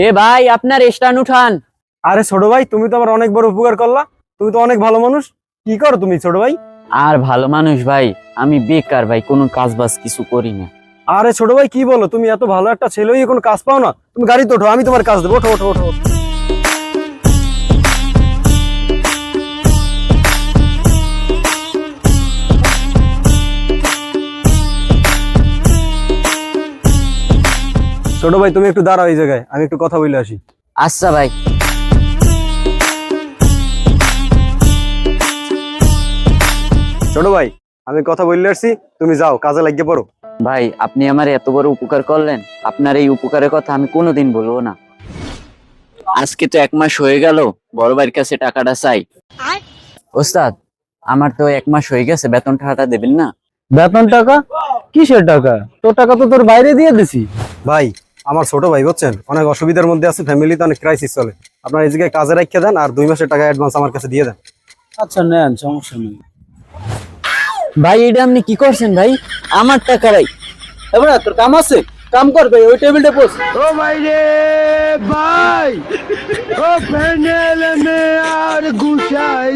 এ ভাই আপনার স্ট্যান্ড উঠান। আরে ছোট ভাই, তুমি তো আমার অনেক বড় উপকার করলা। তুমি তো অনেক ভালো মানুষ। কি করো তুমি ছোট ভাই? আর ভালো মানুষ ভাই, আমি বেকার ভাই, কোনো কাজ বাজ কিছু করি না। আরে ছোট ভাই, কি বলো? তুমি এত ভালো একটা ছেলে হয়ে কোনো কাজ পাও না? তুমি গাড়িতে ওঠো, আমি তোমার কাজ দেবো। ওঠো ওঠো ওঠো ওঠো। ছোট ভাই, তুমি একটু দাঁড়াও এই জায়গায়, আমি একটু কথা বলে আসি। আচ্ছা ভাই। ছোট ভাই, আমি কথা বলে আসছি, তুমি যাও, কাজে লাগিয়ে পড়ো। ভাই আপনি আমার এত বড় উপকার করলেন, আপনার এই উপকারের কথা আমি কোনোদিন বলবো না। আজকে তো 1 মাস হয়ে গেল, বড় ভাইয়ের কাছে টাকাটা চাই। ওস্তাদ, আমার তো 1 মাস হয়ে গেছে, বেতন টাকাটা দেবেন না? বেতন টাকা? কিসের টাকা? তোর টাকা তো তোর বাইরে দিয়ে দিছি। ভাই, আমার ছোট ভাই বুঝছেন, অনেক অসুবিধার মধ্যে আছে, ফ্যামিলিতে অনেক ক্রাইসিস চলে। আপনার এই জায়গায় কাজে রাখিয়ে দেন আর 2 মাসের টাকা অ্যাডভান্স আমার কাছে দিয়ে দেন। আচ্ছা নেন, সমস্যা নেই। ভাই এটা আপনি কি করছেন ভাই? আমার টাকা ভাই। এবার তোর কাম আছে, কাম করবে, ওই টেবিলটা বস। ও ভাই রে ভাই, ও প্যানেল মে আর গুছাই